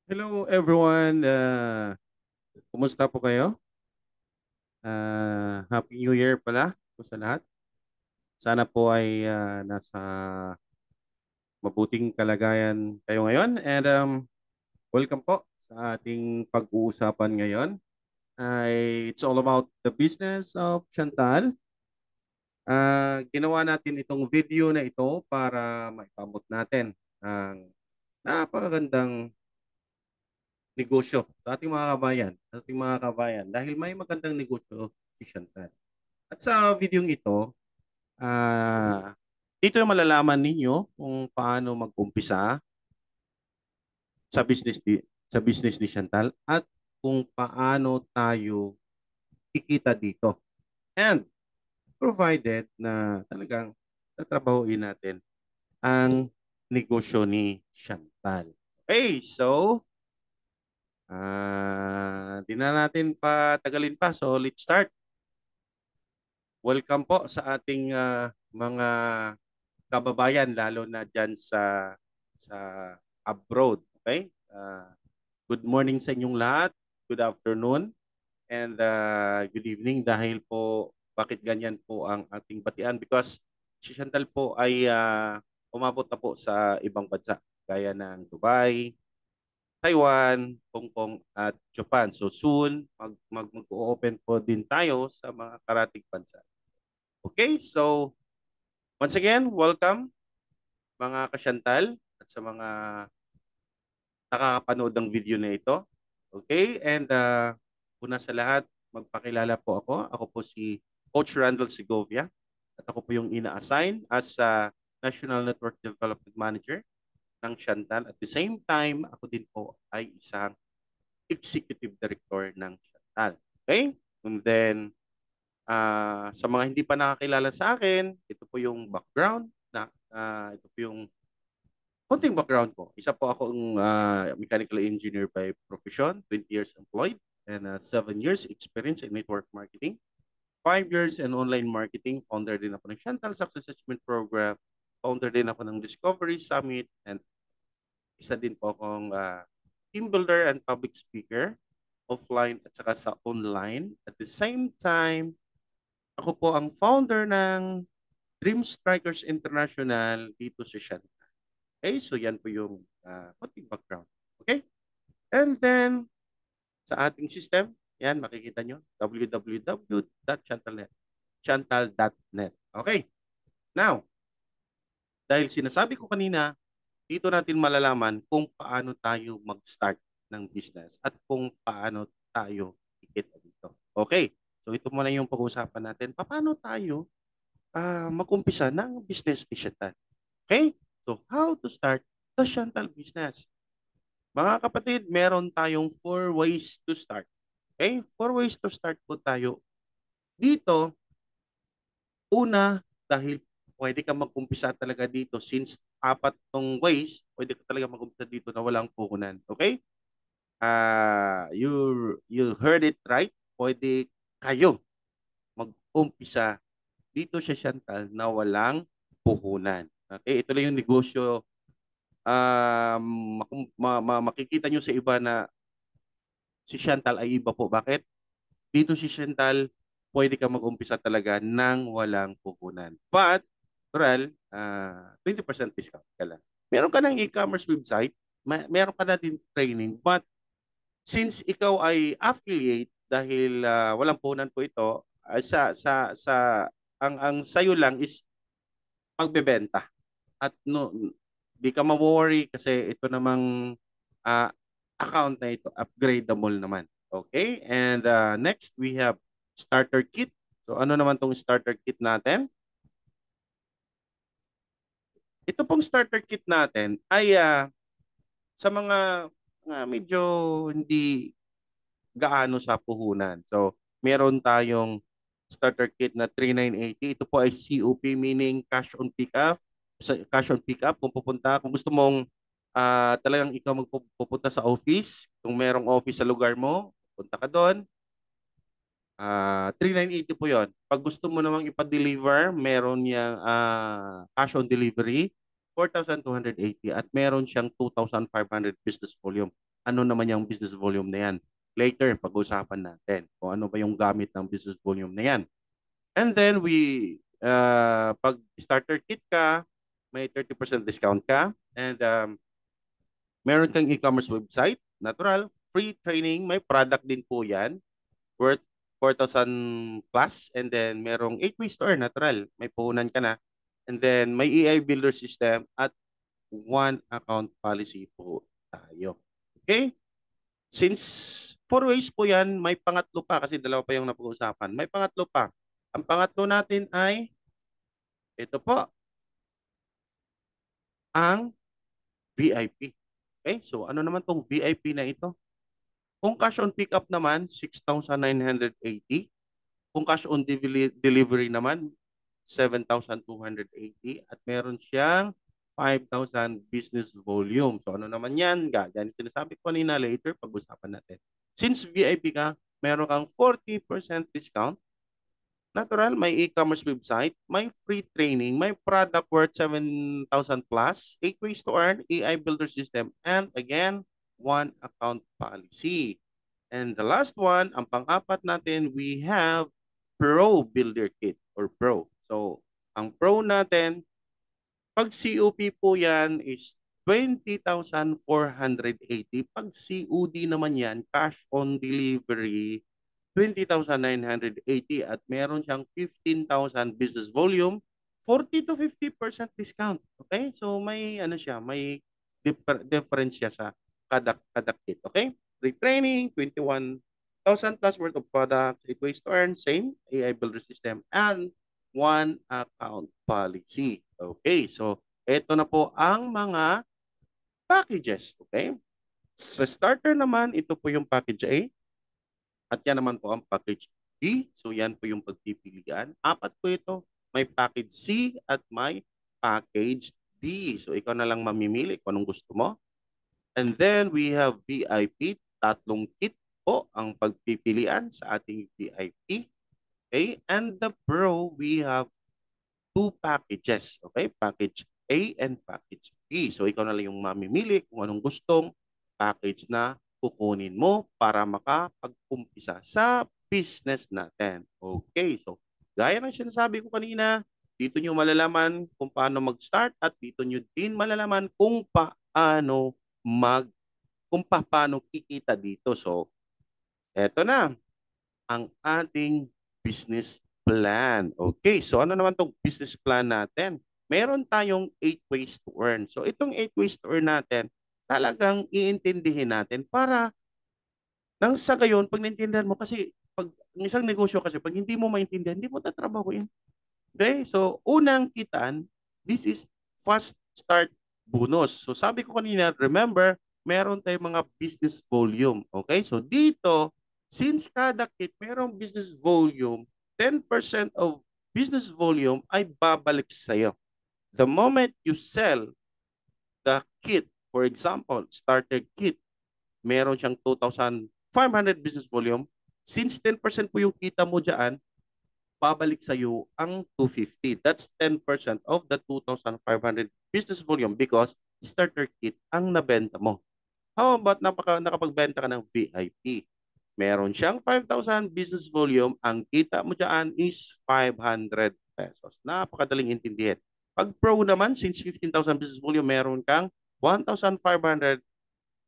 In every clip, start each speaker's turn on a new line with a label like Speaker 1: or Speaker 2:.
Speaker 1: Hello everyone. Kumusta po kayo? Happy New Year pala po sa lahat. Sana po ay nasa mabuting kalagayan kayo ngayon. And welcome po sa ating pag-uusapan ngayon. It's all about the business of Chantal. Ginawa natin itong video na ito para maipamot natin ang napakagandang negosyo sa ating mga kabayan, dahil may magandang negosyo si Chantal. At sa video ito, dito na malalaman ninyo kung paano mag-umpisa sa business ni Chantal at kung paano tayo kikita dito. And provided na talagang tatrabahuin natin ang negosyo ni Chantal. Okay, so di na natin patagalin pa. So let's start. Welcome po sa ating mga kababayan, lalo na dyan sa abroad. Okay? Good morning sa inyong lahat. Good afternoon and good evening, dahil po bakit ganyan po ang ating batian, because si Chantal po ay umabot na po sa ibang bansa gaya ng Dubai, Taiwan, Hong Kong at Japan. So soon mag-open po din tayo sa mga karating bansa. Okay, so once again, welcome mga ka-Chantal at sa mga nakakapanood ng video na ito. Okay, and una sa lahat, magpakilala po ako. Ako po si Coach Randall Segovia at ako po yung ina-assign as National Network Development Manager ng Chantal. At the same time, ako din po ay isang Executive Director ng Chantal. Okay? And then, sa mga hindi pa nakakilala sa akin, ito po yung background ito po yung konting background ko. Isa po akong mechanical engineer by profession, 20 years employed, and 7 years experience in network marketing. 5 years in online marketing. Founder din ako ng Chantal Success Assessment Program. Founder din ako ng Discovery Summit. And isa din po akong team builder and public speaker, offline at saka sa online. At the same time, ako po ang founder ng Dream Strikers International dito sa Chantal. Okay, so yan po yung konting background. Okay? And then, sa ating system, yan, makikita nyo, www.chantal.net. Okay. Now, dahil sinasabi ko kanina, dito natin malalaman kung paano tayo mag-start ng business at kung paano tayo kikita dito. Okay. So, ito muna yung pag-uusapan natin. Paano tayo mag-umpisa ng business ni Chantal? Okay? So, how to start the Chantal business? Mga kapatid, meron tayong 4 ways to start. Okay? 4 ways to start po tayo. Dito, una, dahil pwede ka mag-umpisa talaga dito, since 4 tong ways, pwede ka talaga mag-umpisa dito na walang puhunan. Okay? You heard it right. Pwede kayo mag-umpisa dito sa Chantal na walang puhunan. Okay? Ito lang yung negosyo. Makikita nyo sa iba na si Chantal ay iba po. Bakit? Dito si Chantal, pwede ka mag-umpisa talaga nang walang puhunan. But, Toral, 20% discount ka lang. Meron ka ng e-commerce website, meron ka na din training, but since ikaw ay affiliate, dahil walang puhunan po ito, ang sayo lang is pagbebenta. At no, di ka ma-worry kasi ito namang uh, account na ito, upgradable naman. Okay? And next, we have starter kit. So ano naman tong starter kit natin? Ito pong starter kit natin ay sa mga medyo hindi gaano sa puhunan. So meron tayong starter kit na 3980. Ito po ay COP, meaning cash on pick-up. Cash on pick-up, kung gusto mong talagang ikaw magpupunta sa office, kung merong office sa lugar mo, punta ka doon. 3980 po yon. Pag gusto mo namang ipa-deliver, meron niyang cash on delivery, 4,280 at meron siyang 2,500 business volume. ano naman yung business volume na yan. Later, pag-usapan natin kung ano ba yung gamit ng business volume na yan. And then pag starter kit ka, may 30% discount ka. And meron kang e-commerce website, natural, free training, may product din po yan, worth 4,000 plus. And then merong 8-way store, natural, may puhunan ka na. And then may AI builder system at one account policy po tayo. Okay? Since 4 ways po yan, may pangatlo pa kasi dalawa pa yung napag-uusapan. May pangatlo pa. Ang pangatlo natin ay ito po, ang VIP. Okay? So ano naman tong VIP na ito? Kung cash on pickup naman, 6,980. Kung cash on delivery naman, 7,280. At meron siyang 5,000 business volume. So ano naman yan? Yan sinasabi ko kanina, later pag-usapan natin. Since VIP ka, meron kang 40% discount. Natural, may e-commerce website, may free training, may product worth 7,000 plus, 8 ways to earn, AI builder system, and again, one account policy. And the last one, ang pang-apat natin, we have Pro Builder Kit or Pro. So, ang Pro natin, pag COP po yan is 20,480. Pag COD naman yan, cash on delivery, 20,980 at meron siyang 15,000 business volume, 40 to 50% discount. Okay? So may ano siya, may difference siya sa kada kit. Okay? Retraining, 21,000 plus worth of products, 8 ways to earn, same, AI builder system, and one account policy. Okay? So ito na po ang mga packages. Okay? Sa starter naman, ito po yung package A. At yan naman po ang package B. So yan po yung pagpipilian. Apat po ito. May package C at may package D. So ikaw na lang mamimili kung anong gusto mo. And then we have VIP. Tatlong kit po ang pagpipilian sa ating VIP. Okay? And the Pro, we have 2 packages. Okay? Package A and package B. So ikaw na lang yung mamimili kung anong gustong package na kukunin mo para makapag-umpisa sa business natin. Okay, so gaya ng sinasabi ko kanina, dito nyo malalaman kung paano mag-start at dito nyo din malalaman kung paano kikita dito. So, eto na ang ating business plan. Okay, so ano naman tong business plan natin? Meron tayong 8 ways to earn. So itong 8 ways to earn natin, talagang iintindihin natin para nang sa gayon, pag naintindihan mo, kasi pag ang isang negosyo kasi, pag hindi mo maintindihan, hindi mo tatrabahuin. Okay? So, unang kitaan, this is fast start bonus. So, sabi ko kanina, remember, meron tayong mga business volume. Okay? So, dito, since kada kit merong business volume, 10% of business volume ay babalik sa'yo. The moment you sell the kit, for example, starter kit, meron siyang 2,500 business volume. Since 10% po yung kita mo dyan, babalik sa iyo ang 250. That's 10% of the 2,500 business volume because starter kit ang nabenta mo. How about nakapagbenta ka ng VIP? Meron siyang 5,000 business volume. Ang kita mo dyan is 500 pesos. Napakadaling intindihin. Pag pro naman, since 15,000 business volume, meron kang 1,500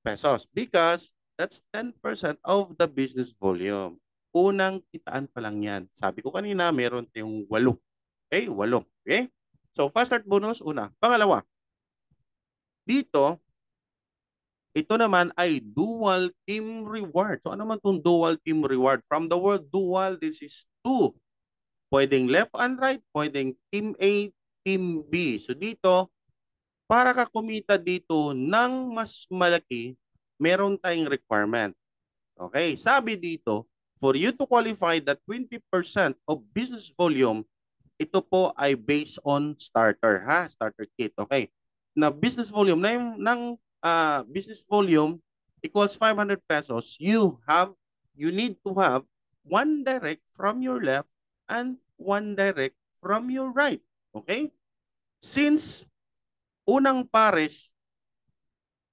Speaker 1: pesos because that's 10% of the business volume. Unang kitaan pa lang yan. Sabi ko kanina, meron tayong 8. Okay, 8. Okay? So, fast start bonus, una. Pangalawa, dito, ito naman ay dual team reward. So, ano man itong dual team reward? From the word dual, this is 2. Pwedeng left and right, pwedeng team A, team B. So, dito, para ka kumita dito ng mas malaki, meron tayong requirement. Okay, sabi dito, for you to qualify that 20% of business volume, ito po ay based on starter, ha? Starter kit, okay? Na business volume, na yung ng business volume equals 500 pesos, you need to have one direct from your left and one direct from your right. Okay? Since unang pares,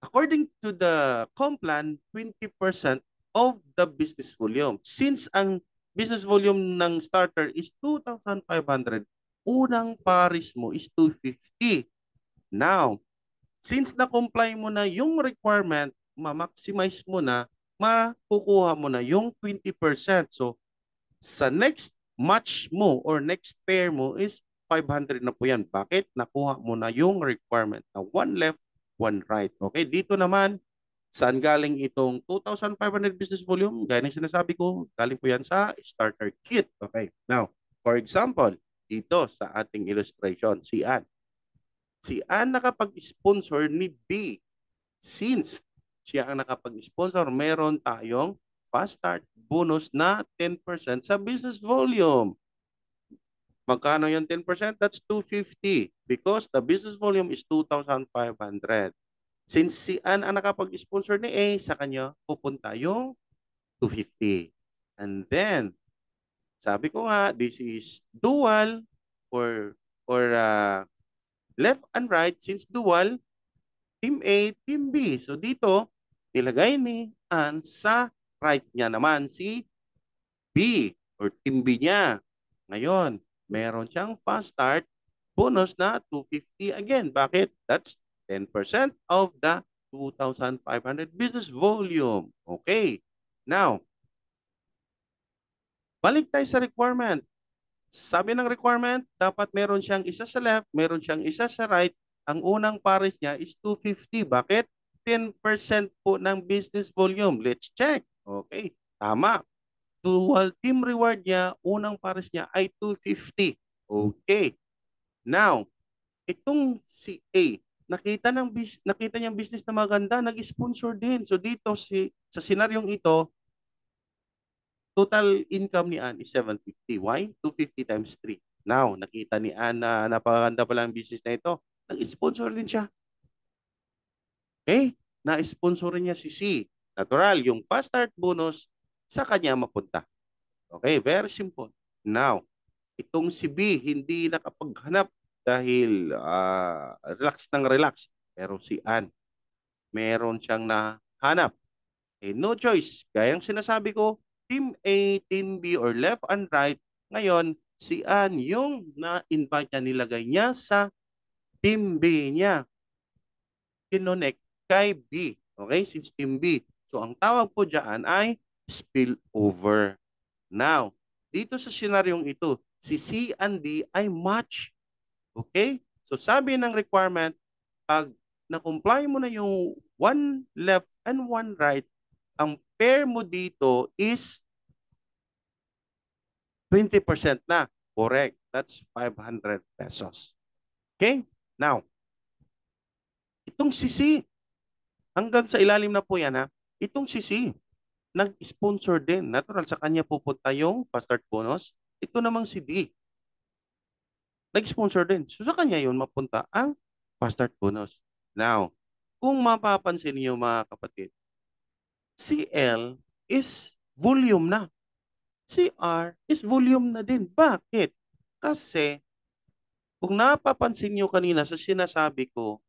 Speaker 1: according to the Complan, 20% of the business volume. Since ang business volume ng starter is 2,500, unang paris mo is 250. Now, since na-comply mo na yung requirement, ma-maximize mo na, makukuha mo na yung 20%. So, sa next match mo or next pair mo is 500 na po yan. Bakit? Nakuha mo na yung requirement na one left, one right. Okay, dito naman, saan galing itong 2,500 business volume? Gaya ng sinasabi ko, galing po yan sa starter kit. Okay, now, for example, dito sa ating illustration, si Ann. Si Ann nakapag-sponsor ni B. Since siya ang nakapag-sponsor, meron tayong fast start bonus na 10% sa business volume. Magkano yung 10%? That's 250 because the business volume is 2,500. Since si Ann ang nakapag-sponsor ni A, sa kanya pupunta yung 250. And then, sabi ko nga, this is dual or left and right. Since dual, Team A, Team B. So dito, nilagay ni Ann sa right niya naman si B or Team B niya. Ngayon, meron siyang fast start bonus na 250 again. Bakit? That's 10% of the 2,500 business volume. Okay. Now, balik tayo sa requirement. Sabi ng requirement, dapat meron siyang isa sa left, meron siyang isa sa right. Ang unang pares niya is 250. Bakit? 10% po ng business volume. Let's check. Okay, tama. Dual team reward niya, unang pares niya ay 250. Okay. Now, itong si A, nakita niyang business na maganda, nag-sponsor din. So dito sa senaryong ito, total income ni Ann is 750. Why? 250 times 3. Now, nakita ni Ann na napakaganda pala ang business na ito. Nag-sponsor din siya. Okay? Na-sponsor niya si C. Natural, yung fast start bonus sa kanya mapunta. Okay? Very simple. Now, itong si B hindi nakapaghanap dahil relax ng relax. Pero si Ann, meron siyang nahanap. Eh, no choice. Gayang sinasabi ko, Team A, Team B, or left and right. Ngayon, si Ann yung na-invite niya, nilagay niya sa Team B niya. Kinonect kay B. Okay? Since Team B. So, ang tawag po dyan ay spillover. Now, dito sa senaryong ito, si C and D ay match. Okay? So, sabi ng requirement, pag na-comply mo na yung one left and one right, ang pair mo dito is 20% na. Correct. That's 500 pesos. Okay? Now, itong sisi, hanggang sa ilalim na po yan ha, itong sisi, nag-sponsor din. Natural, sa kanya pupunta yung fast start bonus. Ito namang si D. Nag-sponsor din. So sa kanya yun mapunta ang fast start bonus. Now, kung mapapansin niyo mga kapatid, CL is volume na. CR is volume na din. Bakit? Kasi kung napapansin nyo kanina sa sinasabi ko,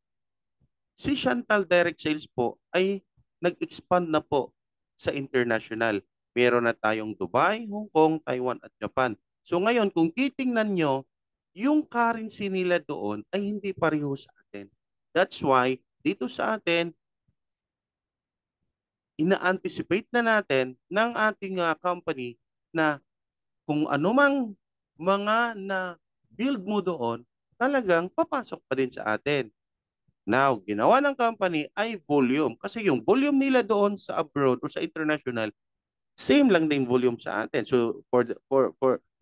Speaker 1: si Chantal Direct Sales po ay nag-expand na po sa international. Meron na tayong Dubai, Hong Kong, Taiwan at Japan. So ngayon kung titingnan nyo, yung currency nila doon ay hindi pareho sa atin. That's why dito sa atin, ina-anticipate na natin ng ating company na kung anumang mga na build mo doon, talagang papasok pa din sa atin. Now, ginawa ng company ay volume. Kasi yung volume nila doon sa abroad o sa international, same lang din volume sa atin. So, for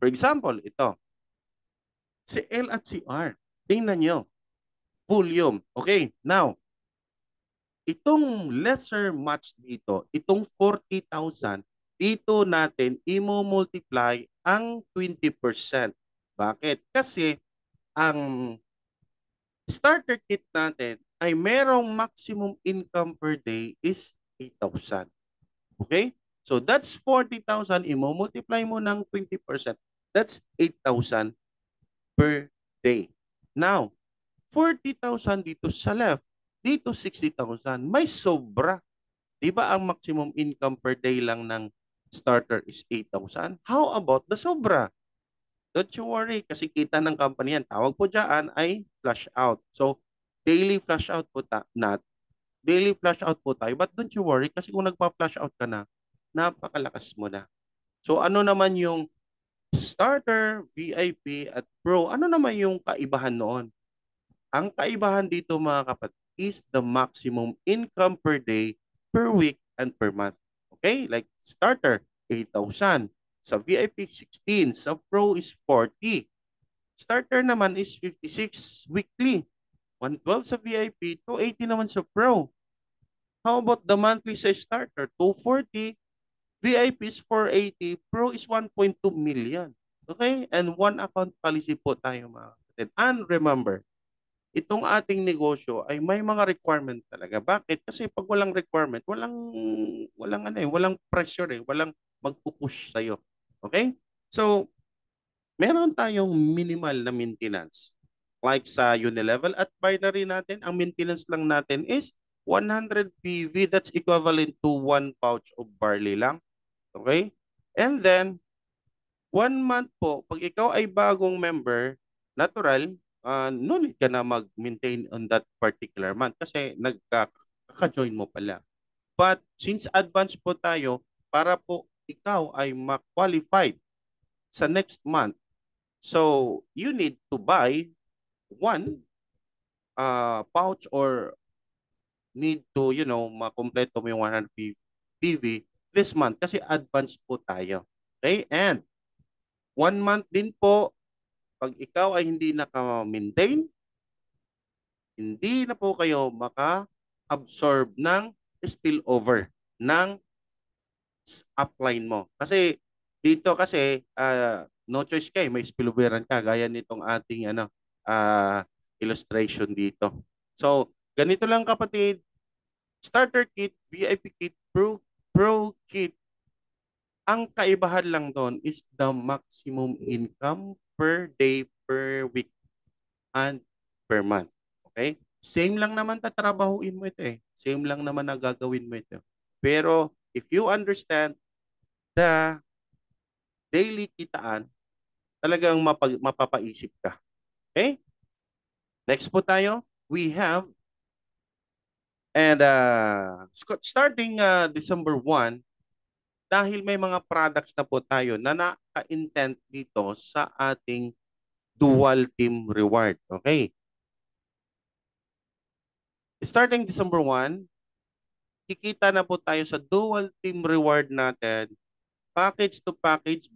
Speaker 1: example, ito, si L at si R. Tingnan nyo, volume. Okay, now, itong lesser match dito, itong 40,000, dito natin i-multiply ang 20%. Bakit? Kasi ang starter kit natin ay merong maximum income per day is 8,000. Okay? So that's 40,000. I-multiply mo ng 20%. That's 8,000 per day. Now, 40,000 dito sa left. Dito 60,000. May sobra. Di ba ang maximum income per day lang ng starter is 8,000? How about the sobra? Don't you worry kasi kita ng company yan. Tawag po dyan ay flush out. So, daily flush out po daily flush out po tayo. But don't you worry kasi kung nagpa-flush out ka na, napakalakas mo na. So, ano naman yung starter, VIP, at pro? Ano naman yung kaibahan noon? Ang kaibahan dito mga kapatid is the maximum income per day, per week, and per month. Okay? Like starter, 8,000. Sa VIP, 16. Sa Pro is 40. Starter naman is 56 weekly. 112 sa VIP, 280 naman sa Pro. How about the monthly sa starter? 240, VIP is 480, Pro is 1.2 million. Okay? And one account policy po tayo mga kapatid. And remember, itong ating negosyo ay may mga requirement talaga. Bakit? Kasi pag walang requirement, walang pressure walang magpupush sa iyo. Okay? So, meron tayong minimal na maintenance. Like sa Unilevel at binary natin, ang maintenance lang natin is 100 PV. That's equivalent to 1 pouch of barley lang. Okay? And then, 1 month po, pag ikaw ay bagong member, natural, no need ka na mag-maintain on that particular month kasi nagkaka-join mo pala. But since advance po tayo, para po ikaw ay ma-qualified sa next month, so you need to buy one pouch or need to, makompleto mo yung 100 PV this month kasi advance po tayo. Okay? And 1 month din po, pag ikaw ay hindi naka-maintain, hindi na po kayo maka-absorb ng spillover ng upline mo. Kasi dito kasi no choice kayo, may spilloveran ka gaya nitong ating illustration dito. So, ganito lang kapatid, starter kit, VIP kit, pro kit, ang kaibahan lang doon is the maximum income per day, per week, and per month. Okay? Same lang naman tatrabahuin mo ito eh. Same lang naman na gagawin mo ito. Pero if you understand the daily kitaan, talagang mapapaisip ka. Okay? Next po tayo, we have, and starting December 1, dahil may mga products na po tayo na naka-intent dito sa ating dual team reward. Okay? Starting December 1, kikita na po tayo sa dual team reward natin. Package to package,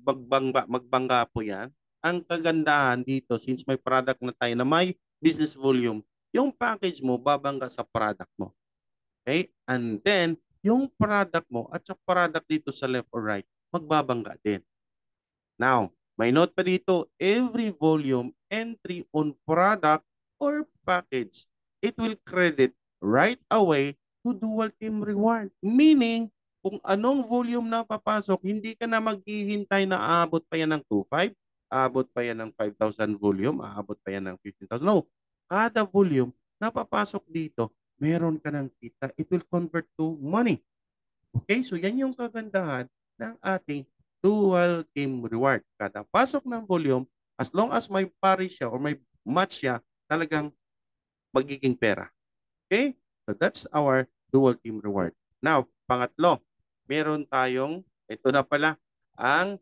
Speaker 1: magbangga po yan. Ang kagandahan dito, since may product na tayo na may business volume, yung package mo, babangga sa product mo. Okay? And then, yung product mo at sa product dito sa left or right, magbabangga din. Now, may note pa dito, every volume entry on product or package, it will credit right away to dual team reward. Meaning, kung anong volume na papasok, hindi ka na maghihintay na aabot pa yan ng 2.5, aabot pa yan ng 5,000 volume, aabot pa yan ng 15,000. No, kada volume na papasok dito, meron ka ng kita. It will convert to money. Okay, so yan yung kagandahan ng ating dual team reward. Kada pasok ng volume, as long as may pari siya or may match siya, talagang magiging pera. Okay? So that's our dual team reward. Now, pangatlo, meron tayong, ito na pala, ang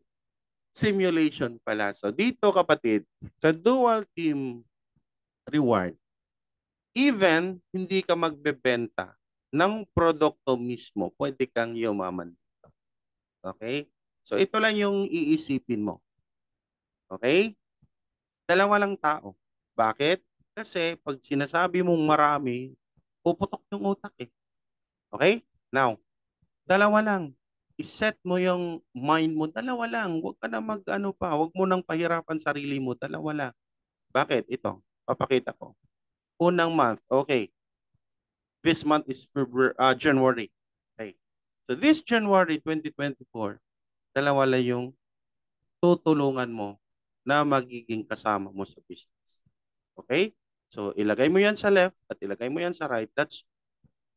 Speaker 1: simulation pala. So dito kapatid, sa dual team reward, even hindi ka magbebenta ng produkto mismo, pwede kang yumaman. Okay? So ito lang yung iisipin mo. Okay? Dalawa lang tao. Bakit? Kasi pag sinasabi mong marami, puputok yung utak eh. Okay? Now, dalawa lang. I-set mo yung mind mo, dalawa lang. Huwag ka na mag-ano pa. Huwag mo nang pahirapan sarili mo, dalawa lang. Bakit? Ito, papakita ko. Unang month, okay. This month is February, January. Okay. So this January 2024, dalawa lang yung tutulungan mo na magiging kasama mo sa business. Okay? So, ilagay mo yan sa left at ilagay mo yan sa right. That's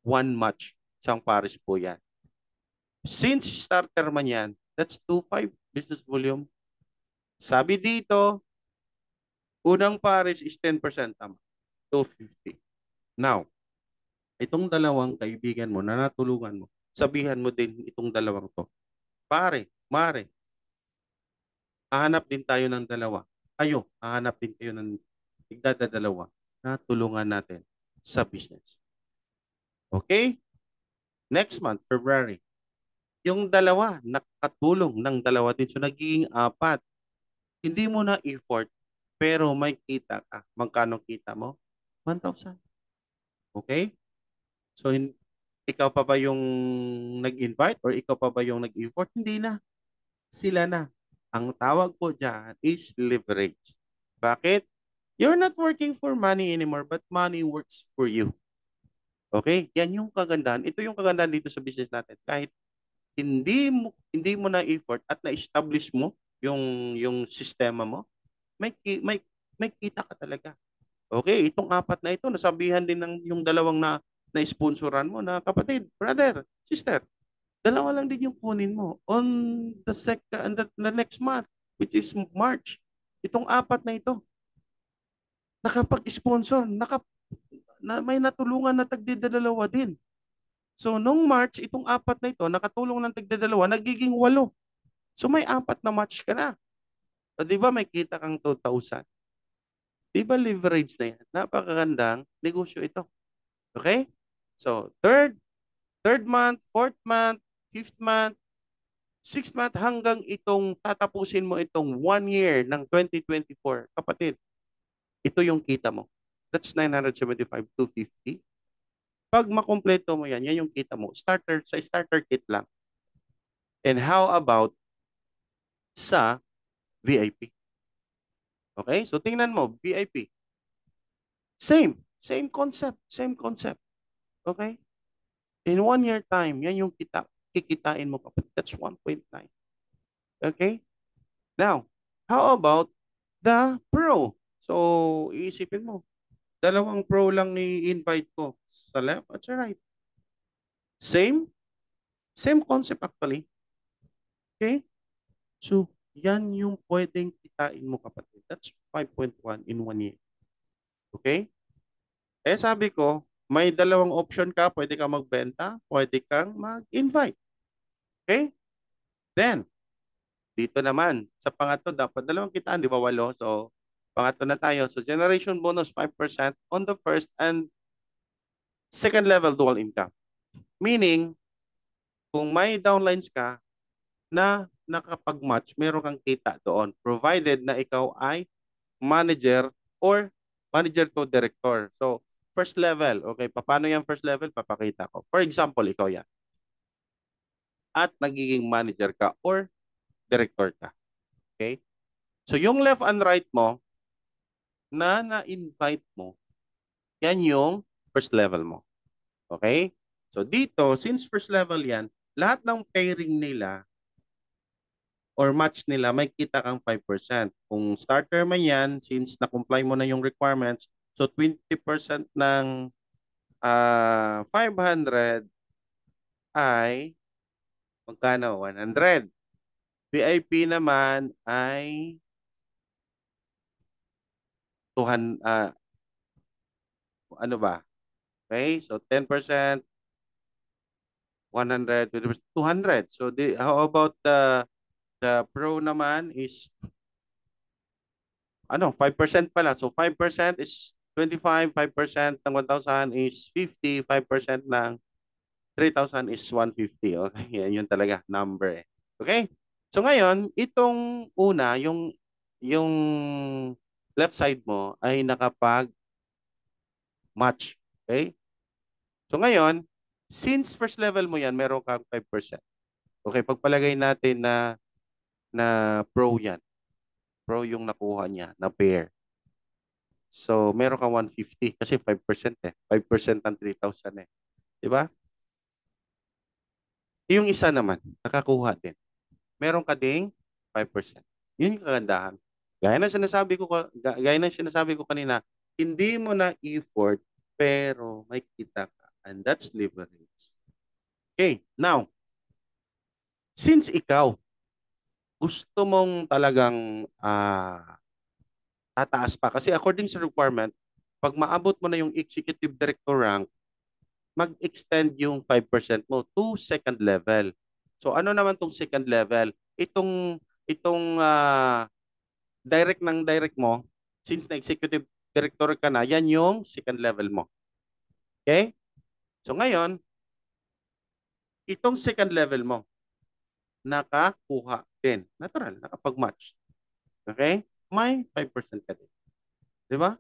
Speaker 1: one match. Isang pares po yan. Since starter man yan, that's 2.5 business volume. Sabi dito, unang pares is 10%, tama. 250. Now, itong dalawang kaibigan mo na natulungan mo, sabihan mo din itong dalawang to. Pare, mare, hahanap din tayo ng dalawa. Ayo, hahanap din kayo ng tigdadalawa na tulungan natin sa business. Okay? Next month, February, yung dalawa, nakatulong ng dalawa din. So, nagiging apat. Hindi mo na effort, pero may kita ka. Magkano kita mo? 1,000. Okay? So, ikaw pa ba yung nag-invite or ikaw pa ba yung nag-effort? Hindi na. Sila na. Ang tawag po dyan is leverage. Bakit? You're not working for money anymore, but money works for you. Okay? Yan yung kagandahan. Ito yung kagandahan dito sa business natin. Kahit hindi mo na effort at na-establish mo yung sistema mo, may may kita ka talaga. Okay, itong apat na ito, nasabihan din ng yung dalawang na-sponsoran mo na kapatid, brother, sister, dalawa lang din yung kunin mo on the next month, which is March. Itong apat na ito, nakapag-sponsor, may natulungan na tagdadalawa din. So, nung March, itong apat na ito, nakatulong ng tagdadalawa, nagiging 8. So, may apat na match ka na. O, di ba may kita kang 2,000? Di ba leverage na yan? Napakagandang negosyo ito. Okay? So, third month, fourth month, fifth month, sixth month, hanggang itong tatapusin mo itong 1 year ng 2024. Kapatid, ito yung kita mo. That's 975 to 50. Pag makompleto mo yan, yan yung kita mo. Sa starter kit lang. And how about sa VIP? Okay? So, tingnan mo, VIP. Same concept. Okay? In 1 year time, yan yung kikitain mo kapatid. That's 1.9. Okay? Now, how about the pro? So, iisipin mo, dalawang pro lang i-invite ko sa left at sa right. Same concept actually. Okay? So, yan yung pwedeng kitain mo kapatid. That's 5.1 in 1 year. Okay? Eh sabi ko, may dalawang option ka. Pwede kang magbenta, pwede kang mag-invite. Okay? Then, dito naman, sa pangatlo, dapat dalawang kitaan, di ba 8? So, pangatlo na tayo. So, generation bonus 5% on the first and second level dual income. Meaning, kung may downlines ka na nakapag-match, meron kang kita doon. Provided na ikaw ay manager or manager to director. So, first level. Okay, paano yung first level? Papakita ko. For example, ikaw yan. At nagiging manager ka or director ka. Okay? So, yung left and right mo, na-invite mo, yan yung first level mo. Okay? So, dito, since first level yan, lahat ng pairing nila or match nila, may kita kang 5%. Kung starter man yan, since na-comply mo na yung requirements, so 20% ng 500 ay magkano? 100. VIP naman ay 200, ano ba? Okay, so 10%, 100, 20%, 200. So how about the pro naman is 5% pala. So 5% is 25, 5% ng 1,000 is 50, 5% ng 3,000 is 150. Okay, yan yun talaga number eh. Okay? So ngayon, itong una, yung left side mo ay nakapag-match. Okay? So ngayon, since first level mo yan, meron kang 5%. Okay, pagpalagay natin na pro yan. Pro yung nakuha niya na pair. So, meron kang 150 kasi 5% eh. 5% ng 3,000 eh. Di ba? Yung isa naman, nakakuha din. Meron ka ding 5%. Yun yung kagandahan. Gaya ng sinasabi ko kanina, Hindi mo na effort, pero may kita ka. And that's leverage. Okay, now, since ikaw, gusto mong talagang tataas pa, kasi according sa requirement, pag maabot mo na yung executive director rank, mag-extend yung 5% mo to second level. So ano naman tong second level? Itong direct ng direct mo, since na executive director ka na, yan yung second level mo. Okay? So ngayon, itong second level mo, nakakuha din. Natural, nakapag-match. Okay? May 5% ka din. Di ba?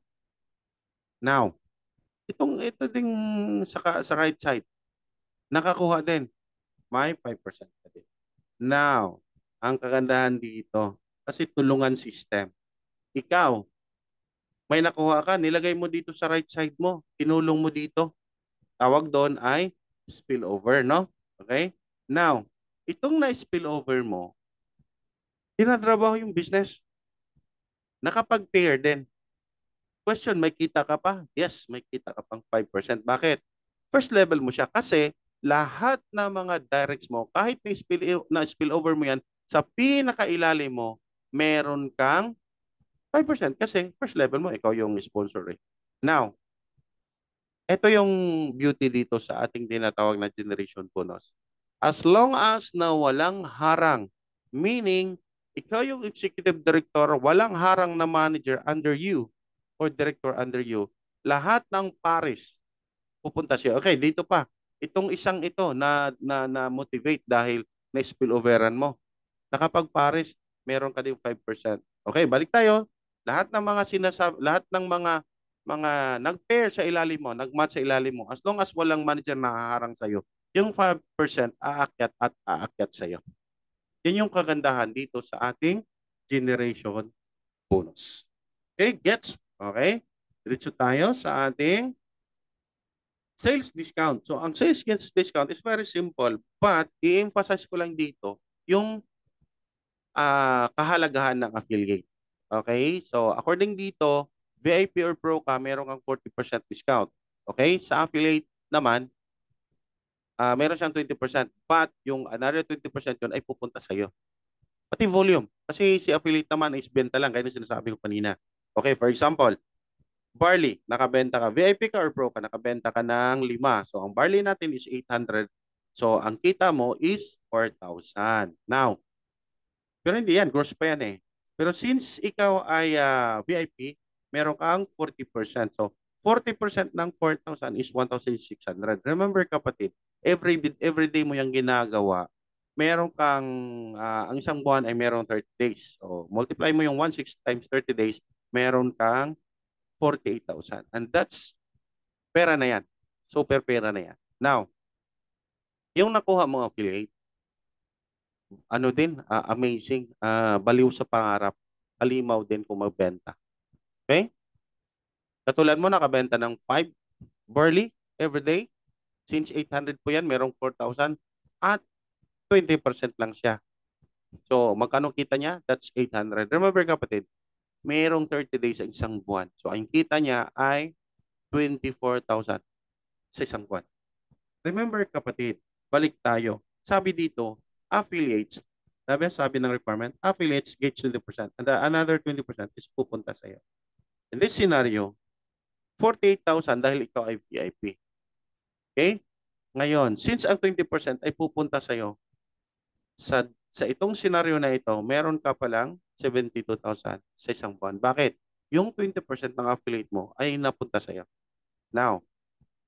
Speaker 1: Now, ito ding sa right side, nakakuha din. May 5% ka din. Now, ang kagandahan dito, kasi tulungan system. Ikaw, may nakuha ka, nilagay mo dito sa right side mo, tinulong mo dito. Tawag doon ay spillover, no? Okay? Now, itong na-spillover mo, tinatrabaho yung business. Nakapag-pair din. Question, may kita ka pa? Yes, may kita ka pang 5%. Bakit? First level mo siya kasi lahat ng mga directs mo, kahit na-spillover mo yan, sa pinakailalim mo, meron kang 5% kasi first level mo, ikaw yung sponsor eh. Now, ito yung beauty dito sa ating tinatawag na generation bonus. As long as na walang harang, meaning ikaw yung executive director, walang harang na manager under you or director under you, lahat ng pares pupunta siya. Okay, dito pa. Itong isang ito na motivate dahil na spilloveran mo. Nakapag-pares, meron ka din 5%. Okay, balik tayo. Lahat ng mga nag-pair sa ilalim mo, nag-match sa ilalim mo, as long as walang manager na haharang sa'yo, yung 5% aakyat at aakyat sa'yo. Yan yung kagandahan dito sa ating generation bonus. Okay, gets? Okay? Diretso tayo sa ating sales discount. So, ang sales discount is very simple, but i-emphasize ko lang dito yung kahalagahan ng affiliate. Okay? So, according dito, VIP or Pro ka, meron kang 40% discount. Okay? Sa affiliate naman, meron siyang 20%. But yung another 20% yun ay pupunta sa iyo. Pati volume. Kasi si affiliate naman is benta lang. Kaya sinasabi ko kanina. Okay, for example, barley, nakabenta ka. VIP ka or Pro ka, nakabenta ka ng 5. So, ang barley natin is 800. So, ang kita mo is 4,000. Now, pero hindi yan, gross pa yan eh. Pero since ikaw ay VIP, meron kang 40%. So, 40% ng 4,000 is 1,600. Remember kapatid, every day mo yung ginagawa, meron kang, ang isang buwan ay meron 30 days. So, multiply mo yung 1,600 times 30 days, meron kang 48,000. And that's pera na yan. Super pera na yan. Now, yung nakuha mong affiliate, ano din, amazing, baliw sa pangarap, halimaw din kung magbenta. Okay? Katulad mo, nakabenta ng 5 barley every day. Since 800 po yan, merong 4,000 at 20% lang siya. So, magkano kita niya? That's 800. Remember kapatid, merong 30 days sa isang buwan. So, ang kita niya ay 24,000 sa isang buwan. Remember kapatid, balik tayo. Sabi dito, affiliates, sabi ng requirement, affiliates get 20% and another 20% is pupunta sa iyo. In this scenario, 48,000 dahil ikaw ay VIP. Okay? Ngayon, since ang 20% ay pupunta sa iyo, sa itong scenario na ito, meron ka palang 72,000 sa isang buwan. Bakit? Yung 20% ng affiliate mo ay napunta sa iyo. Now,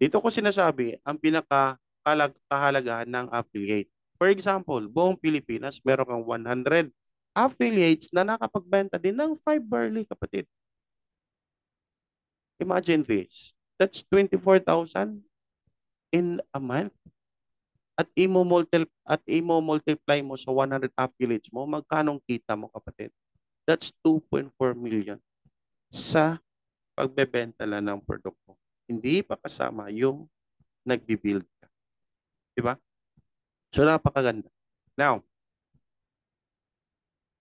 Speaker 1: dito ko sinasabi ang pinakahalagahan ng affiliate. For example, buong Pilipinas, meron kang 100 affiliates na nakapagbenta din ng 5 barley, kapatid. Imagine this. That's 24,000 in a month. At imo-multiply mo sa 100 affiliates mo, magkanong kita mo, kapatid? That's 2.4 million sa pagbebenta lang ng produkto. Hindi pa kasama yung nagbi-build ka. Diba? So, napakaganda. Now,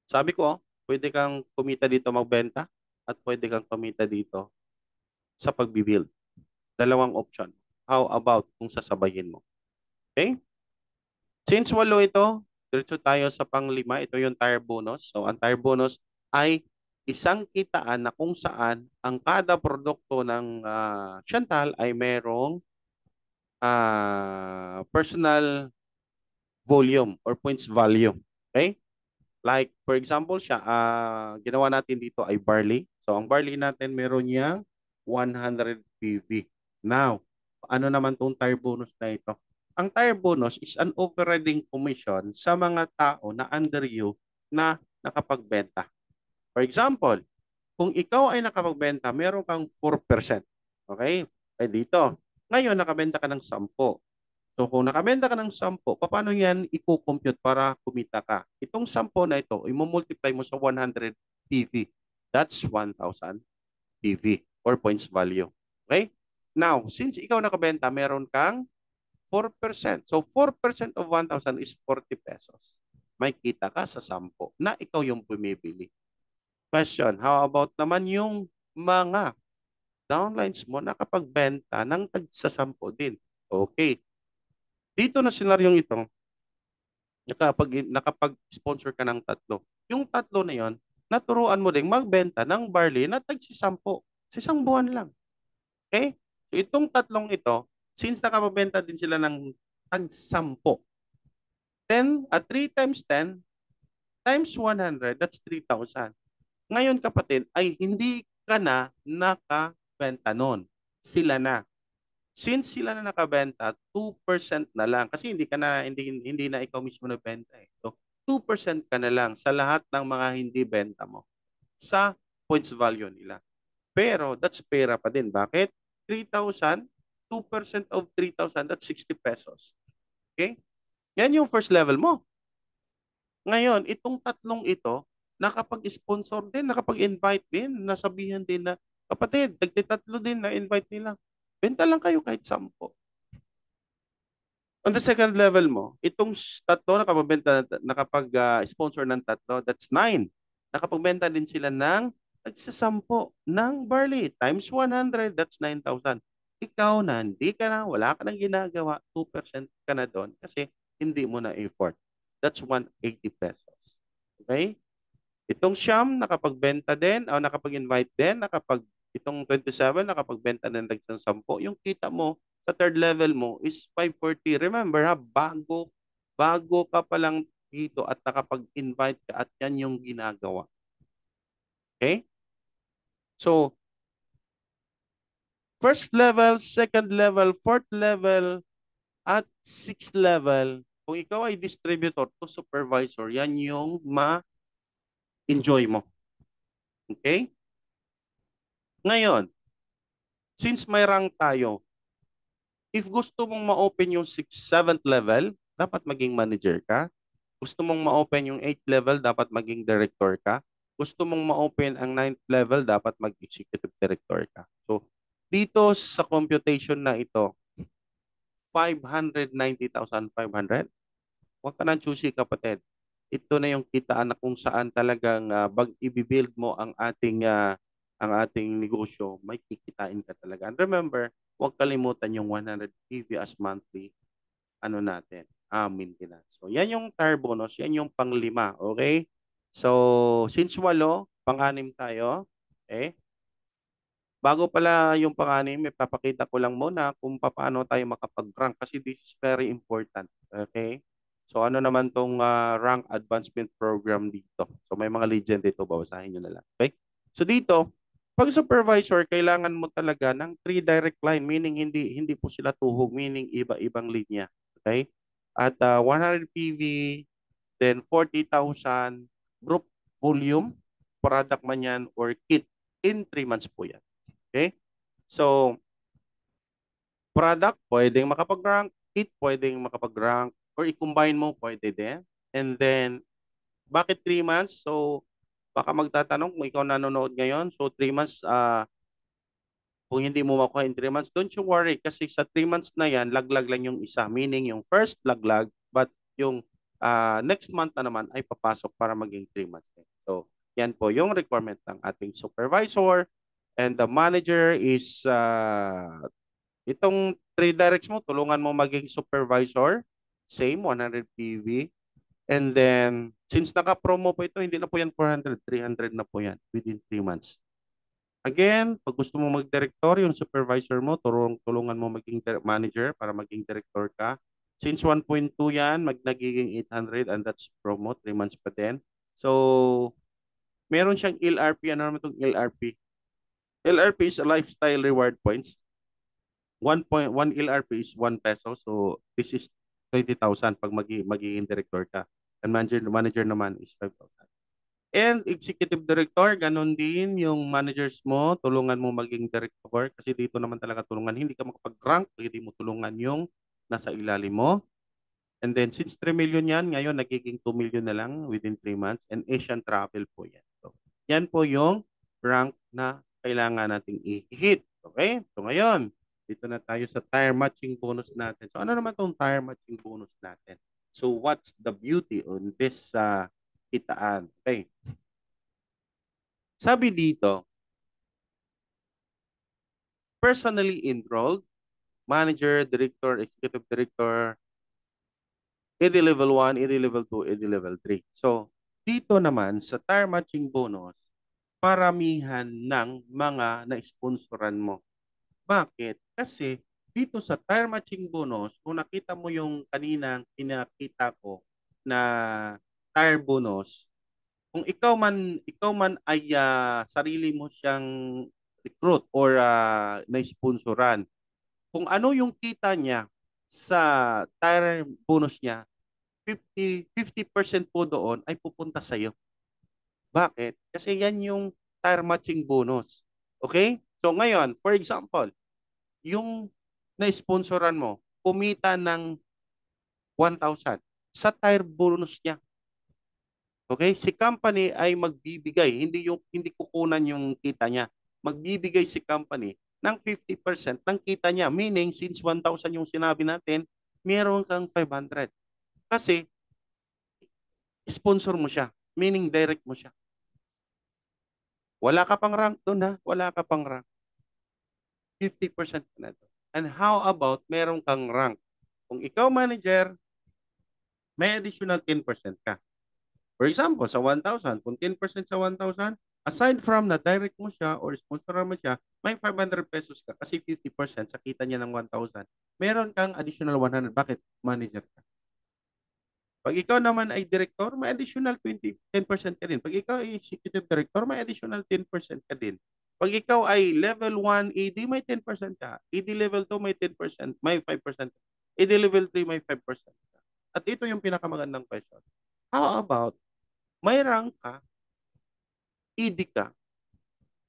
Speaker 1: sabi ko, pwede kang kumita dito magbenta at pwede kang kumita dito sa pagbibuild. Dalawang option. How about kung sasabayin mo? Okay? Since 8 ito, diretso tayo sa pang-5. Ito yung tire bonus. So, ang tire bonus ay isang kitaan na kung saan ang kada produkto ng Chantal ay merong personal volume or points value. Okay? Like, for example, ginawa natin dito ay barley. So, ang barley natin meron niyang 100 PV. Now, ano naman tong tire bonus na ito? Ang tire bonus is an overriding commission sa mga tao na under you na nakapagbenta. For example, kung ikaw ay nakapagbenta, meron kang 4%. Okay? Ay dito. Ngayon, nakabenta ka ng 10. So kung nakabenta ka ng 10, paano yan i-compute para kumita ka? Itong 10 na ito, i-multiply mo sa 100 PV. That's 1,000 PV or points value. Okay? Now, since ikaw nakabenta, meron kang 4%. So 4% of 1,000 is 40 pesos. May kita ka sa 10 na ikaw yung bumibili. Question, how about naman yung mga downlines mo nakapagbenta ng tagsa 10 din? Okay. Dito na senaryong ito, nakapag-sponsor ka ng 3. Yung 3 na yon, naturuan mo ding magbenta ng barley na tagsi-10 sa isang buwan lang. Okay? So itong 3 ito, since nakapabenta din sila ng tag-10, 3 times 10 times 100, that's 3,000. Ngayon kapatid, ay hindi ka na nakabenta nun. Sila na. Since sila na nakabenta, 2% na lang. Kasi hindi na ikaw mismo nagbenta eh. So, 2% ka na lang sa lahat ng mga hindi benta mo sa points value nila. Pero, that's pera pa din. Bakit? 3,000, 2% of 3,000, that's 60 pesos. Okay? Yan yung first level mo. Ngayon, itong 3 ito, nakapag-sponsor din, nakapag-invite din, nasabihan din na, kapatid, tagti-3 din na invite nila. Benta lang kayo kahit 10. On the second level mo, itong 3 nakapag-sponsor ng 3, that's 9. Nakapagbenta din sila ng tagsa-10 ng barley times 100, that's 9,000. Ikaw na, hindi ka na, wala ka nang ginagawa, 2% ka na doon kasi hindi mo na effort. That's 180 pesos. Okay? Itong Siyam, nakapagbenta din, o nakapag-invite din, itong 27, nakapagbenta din ng 10. Yung kita mo, sa third level mo is 540. Remember ha, bago ka pa lang dito at nakapag-invite ka at yan yung ginagawa. Okay? So, first level, second level, fourth level, at sixth level, kung ikaw ay distributor to supervisor, yan yung ma-enjoy mo. Okay? Ngayon, since may rank tayo, if gusto mong ma-open yung 6th, 7th level, dapat maging manager ka. Gusto mong ma-open yung 8th level, dapat maging director ka. Gusto mong ma-open ang 9th level, dapat mag-executive director ka. So, dito sa computation na ito, 590,500. Huwag ka nang choosy, kapatid. Ito na yung kitaan na kung saan talagang i-build mo ang ating negosyo, may kikitain ka talaga. And remember, huwag kalimutan yung 100 PV as monthly maintenance. So, yan yung tire bonus, yan yung pang-5, okay? So, since 8, pang-6 tayo, okay? Bago pala yung pang-6, may papakita ko lang muna kung paano tayo makapag-rank kasi this is very important, okay? So, ano naman tong rank advancement program dito? So, may mga legend dito, babasahin nyo na lang, okay? So, dito, pag supervisor, kailangan mo talaga ng 3 direct line, meaning hindi po sila tuhog, meaning iba-ibang linya. Okay? At 100 PV, then 40,000 group volume, product man yan or kit, in 3 months po yan. Okay? So, product, pwedeng makapag-rank, kit, pwedeng makapag-rank, or i-combine mo, pwede din. And then, bakit 3 months? So, baka magtatanong kung ikaw nanonood ngayon. So, 3 months, kung hindi mo makuha in 3 months, don't you worry. Kasi sa 3 months na yan, laglag lang yung isa. Meaning yung first laglag, but yung next month na naman ay papasok para maging 3 months. So, yan po yung requirement ng ating supervisor. And the manager is itong 3 directs mo, tulungan mo maging supervisor. Same, 100 PV. And then, since naka-promo po ito, hindi na po yan 400, 300 na po yan within 3 months. Again, pag gusto mo mag-director, yung supervisor mo, tulungan mo maging manager para maging director ka. Since 1.2 yan, nagiging 800 and that's promo, 3 months pa din. So, meron siyang LRP. Ano naman itong LRP? LRP is a lifestyle reward points. 1 LRP is 1 peso. So, this is 20,000 pag magiging director ka. And manager naman is 5,000. And executive director, ganun din yung managers mo, tulungan mo maging director kasi dito naman talaga tulungan. Hindi ka makapag-rank, hindi mo tulungan yung nasa ilalim mo. And then since 3 million yan, ngayon nagiging 2 million na lang within 3 months and Asian travel po yan. So, yan po yung rank na kailangan nating i-hit. Okay? So ngayon, dito na tayo sa tire matching bonus natin. So ano naman tong tire matching bonus natin? So what's the beauty on this kitaan? Okay. Sabi dito, personally enrolled, manager, director, executive director, ED level 1, ED level 2, ED level 3. So, dito naman sa tire matching bonus, paramihan ng mga na-sponsoran mo. Bakit? Kasi dito sa tire matching bonus, kung nakita mo yung kaninang pinakita ko na tire bonus, kung ikaw man ay sarili mo siyang recruit or na-sponsoran, kung ano yung kita niya sa tire bonus niya, 50% po doon ay pupunta sa iyo. Bakit? Kasi yan yung tire matching bonus. Okay? So ngayon, for example, yung na-sponsoran mo, kumita ng 1,000 sa tire bonus niya. Okay? Si company ay magbibigay, hindi kukunan yung kita niya. Magbibigay si company ng 50% ng kita niya. Meaning, since 1,000 yung sinabi natin, meron kang 500. Kasi, sponsor mo siya. Meaning, direct mo siya. Wala ka pang rank doon ha. Wala ka pang rank. 50% na to. And how about meron kang rank? Kung ikaw manager, may additional 10% ka. For example, sa 1,000, kung 10% sa 1,000, aside from na direct mo siya or sponsor mo siya, may 500 pesos ka kasi 50% sa kita niya ng 1,000. Meron kang additional 100. Bakit? Manager ka. Pag ikaw naman ay director, may additional 10% ka din. Pag ikaw ay executive director, may additional 10% ka din. Pag ikaw ay level 1 ED, may 10% ka. ED level 2, may 10%, may 5%. ED level 3, may 5% ka. At ito yung pinakamagandang question. How about may rank ka, ED ka,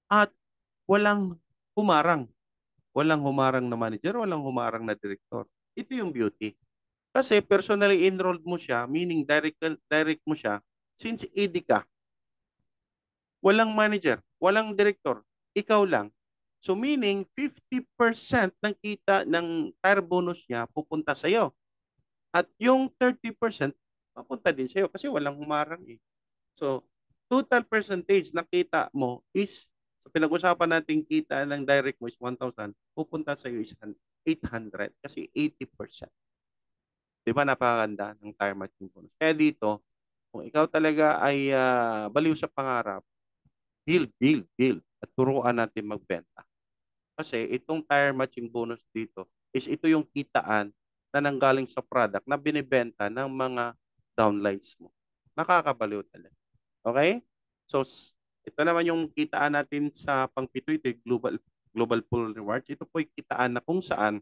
Speaker 1: at walang humarang. Walang humarang na manager, walang humarang na director. Ito yung beauty. Kasi personally enrolled mo siya, meaning direct mo siya, since ED ka, walang manager, walang director, ikaw lang. So meaning 50% ng kita ng tire bonus niya pupunta sa iyo. At yung 30% papunta din sa iyo kasi walang humarang eh. So total percentage na kita mo is sa pinag-usapan nating kita ng direct mo is 1,000, pupunta sa iyo is 800 kasi 80%. Di ba napakaganda ng tire matching bonus? Kaya dito, kung ikaw talaga ay baliw sa pangarap, build, at turuan natin magbenta. Kasi itong tire matching bonus dito is ito yung kitaan na nanggaling sa product na binibenta ng mga downlines mo. Nakakabaliw talaga. Okay? So, ito naman yung kitaan natin sa pang-pito, ito global pool rewards. Ito po yung kitaan na kung saan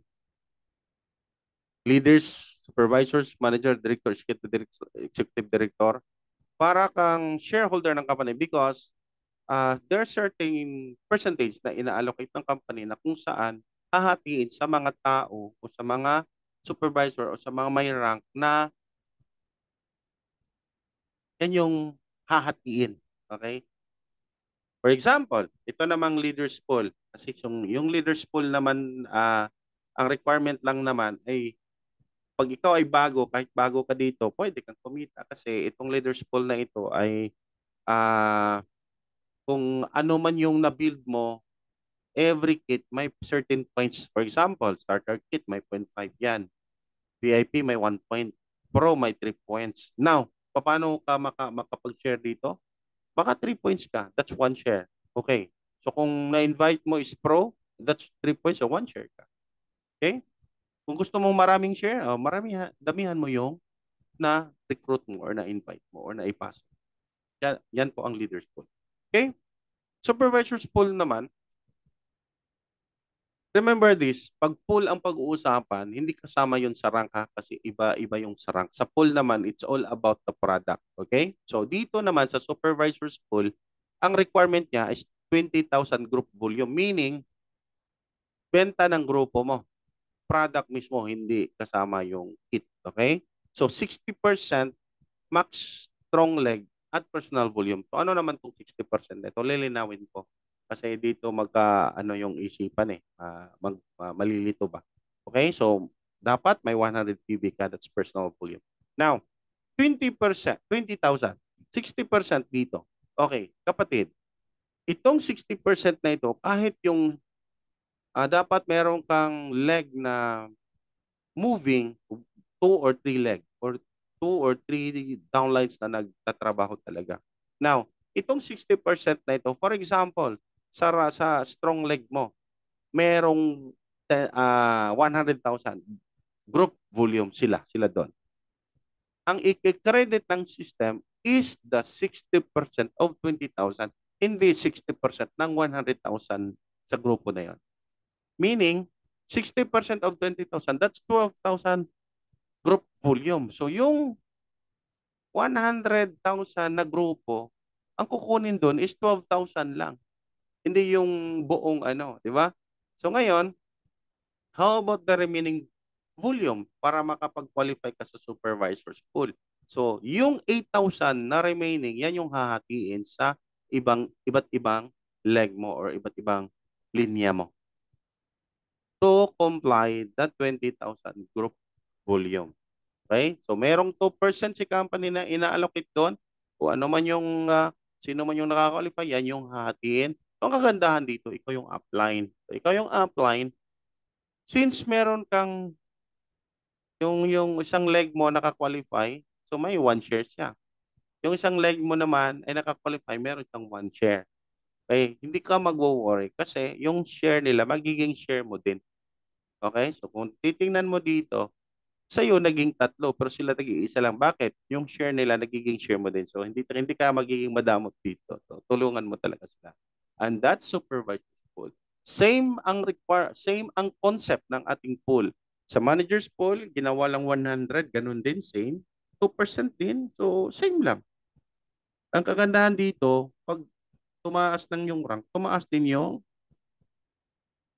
Speaker 1: leaders, supervisors, manager, director, executive director, para kang shareholder ng company because there's certain percentage na ina-allocate ng company na kung saan hahatiin sa mga tao o sa mga supervisor o sa mga may rank na yan yung hahatiin. Okay? For example, ito namang leaders pool. Kasi yung leaders pool naman, ang requirement lang naman ay pag ikaw ay bago, kahit bago ka dito, pwede kang kumita kasi itong leaders pool na ito ay kung ano man yung na-build mo, every kit may certain points. For example, starter kit may 0.5 yan. VIP may 1 point. Pro may 3 points. Now, paano ka makapag-share dito? Baka 3 points ka. That's 1 share. Okay. So kung na-invite mo is pro, that's 3 points o 1 share ka. Okay? Kung gusto mong maraming share, damihan mo yung na-recruit mo or na-invite mo or na-ipasok. Yan po ang leaders pool. Okay? Supervisors pool naman, remember this, pag pool ang pag-uusapan, hindi kasama yun sa rank ha, kasi iba-iba yung sa rank. Sa pool naman, it's all about the product. Okay? So dito naman sa supervisors pool, ang requirement niya is 20,000 group volume, meaning benta ng grupo mo. Product mismo, hindi kasama yung kit. Okay? So 60% max strong leg at personal volume. So ano naman tong 60% nito? Lilinawin ko. Kasi dito ano yung isipan malilito ba? Okay? So dapat may 100 PB ka, that's personal volume. Now, 20%, 20,000, 60% dito. Okay, kapatid, itong 60% na ito, kahit yung dapat meron kang leg na moving, 2 or 3 leg or 2 or 3 downlines na nagtatrabaho talaga. Now, itong 60% na ito, for example, sa strong leg mo, merong 100,000 group volume sila doon. Ang i-credit ng system is the 60% of 20,000, hindi 60% ng 100,000 sa grupo na yon. Meaning, 60% of 20,000, that's 12,000 group volume. So yung 100,000 na grupo, ang kukunin doon is 12,000 lang. Hindi yung buong di ba? So ngayon, how about the remaining volume para makapag-qualify ka sa supervisor's pool? So yung 8,000 na remaining, yan yung hahatiin sa iba't ibang leg mo or iba't ibang linya mo to comply the 20,000 group volume. Okay? So merong 2% si company na ina-allocate doon. Kung ano man yung sino man yung nakaka-qualify, yan yung hahatiin. So ang kagandahan dito, ikaw yung upline. So ikaw yung upline, since meron kang yung isang leg mo naka-qualify, so may 1 share siya. Yung isang leg mo naman ay naka-qualify, meron kang 1 share. Okay? Hindi ka mag-worry kasi yung share nila, magiging share mo din. Okay? So kung titingnan mo dito, sa'yo naging 3 pero sila nag-iisa lang. Bakit? Yung share nila nagiging share mo din. So hindi ka magiging madamot dito. So, tulungan mo talaga sila. And that's supervised pool. Same ang concept ng ating pool. Sa manager's pool, ginawa lang 100, ganun din, same. 2% din, so same lang. Ang kagandahan dito, pag tumaas ng yung rank, tumaas din yung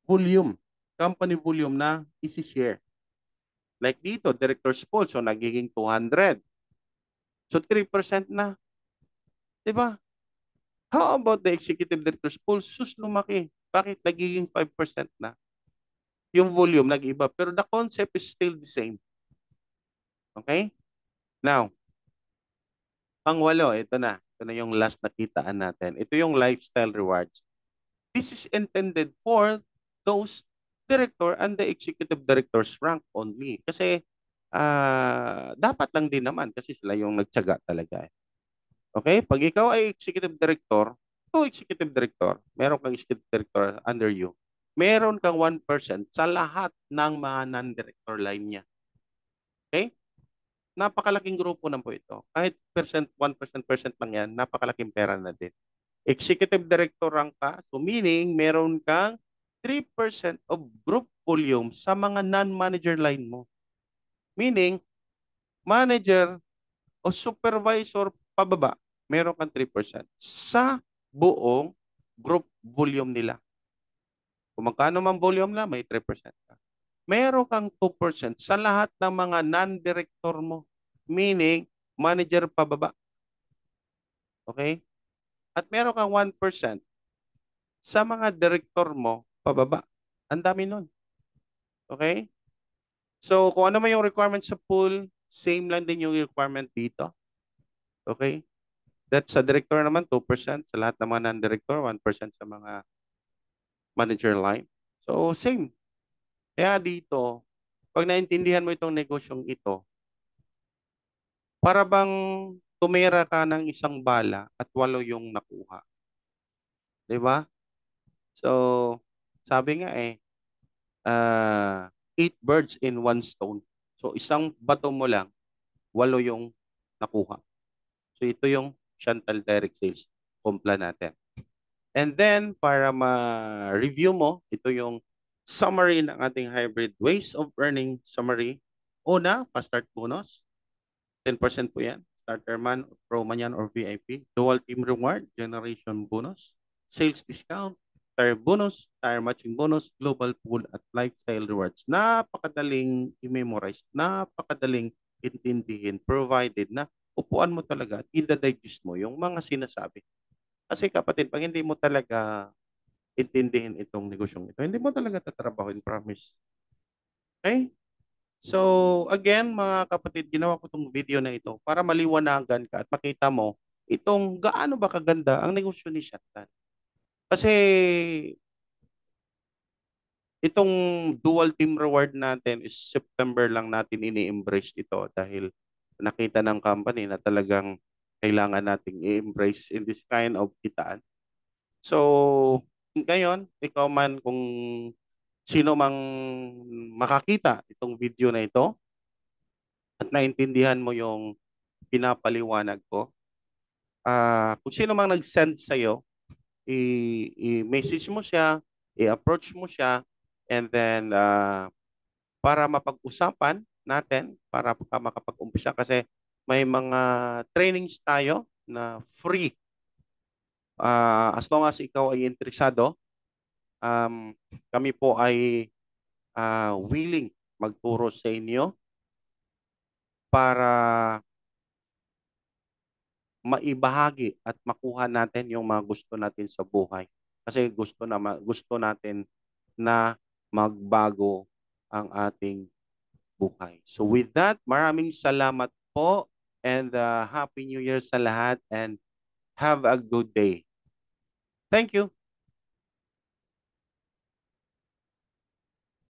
Speaker 1: volume, company volume na isi-share. Like dito, director's pool, so nagiging 200. So 3% na. Diba? How about the executive director's pool? Sus, lumaki. Bakit nagiging 5% na? Yung volume nag-iba, pero the concept is still the same. Okay? Now, pangwalo, ito na. Ito na yung last na kitaan natin. Ito yung lifestyle rewards. This is intended for those director and the executive director's rank only. Kasi dapat lang din naman kasi sila yung nagtiyaga talaga. Okay? Pag ikaw ay executive director, executive director, meron kang executive director under you, meron kang 1% sa lahat ng mga non-director line niya. Okay? Napakalaking grupo na po ito. Kahit 1% lang yan, napakalaking pera na din. Executive director rank ka, so meaning meron kang 3% of group volume sa mga non-manager line mo. Meaning, manager o supervisor pababa, meron kang 3% sa buong group volume nila. Kung magkano man volume na, may 3% ka. Meron kang 2% sa lahat ng mga non-director mo. Meaning, manager pababa. Okay? At meron kang 1% sa mga director mo pababa. Ang dami nun. Okay? So, kung ano man yung requirement sa pool, same lang din yung requirement dito. Okay? That's sa director naman, 2%. Sa lahat ng mga non-director, 1% sa mga manager line. So, same. Kaya dito, pag naintindihan mo itong negosyong ito, para bang tumira ka ng isang bala at 8 yung nakuha. 'Di ba? So, sabi nga eight birds in one stone. So, isang bato mo lang, 8 yung nakuha. So, ito yung Chantal Direct Sales kumpla natin. And then, para ma-review mo, ito yung summary ng ating hybrid ways of earning summary. Una, fast start bonus. 10% po yan. Starter man, pro man yan, or VIP. Dual team reward, generation bonus, sales discount, tire bonus, tire matching bonus, global pool, at lifestyle rewards. Napakadaling i-memorize, napakadaling intindihin, provided na upuan mo talaga at i-digest mo yung mga sinasabi. Kasi kapatid, pag hindi mo talaga intindihin itong negosyong ito, hindi mo talaga tatrabahoin, promise. Okay? So, again, mga kapatid, ginawa ko itong video na ito para maliwanagan ka at makita mo itong gaano ba kaganda ang negosyo ni Shantan. Kasi itong dual team reward natin is September lang natin ini-embrace ito dahil nakita ng company na talagang kailangan nating i-embrace in this kind of kitaan. So, ngayon, ikaw man kung sino mang makakita itong video na ito at naintindihan mo yung pinapaliwanag ko, kung sino mang nag-send sa'yo, i-message mo siya, i-approach mo siya, and then para mapag-usapan natin, para makapag-umpisa kasi may mga trainings tayo na free. As long as ikaw ay interesado, kami po ay willing magturo sa inyo para maibahagi at makuha natin yung mga gusto natin sa buhay. Kasi gusto natin na magbago ang ating buhay. So with that, maraming salamat po and Happy New Year sa lahat and have a good day. Thank you.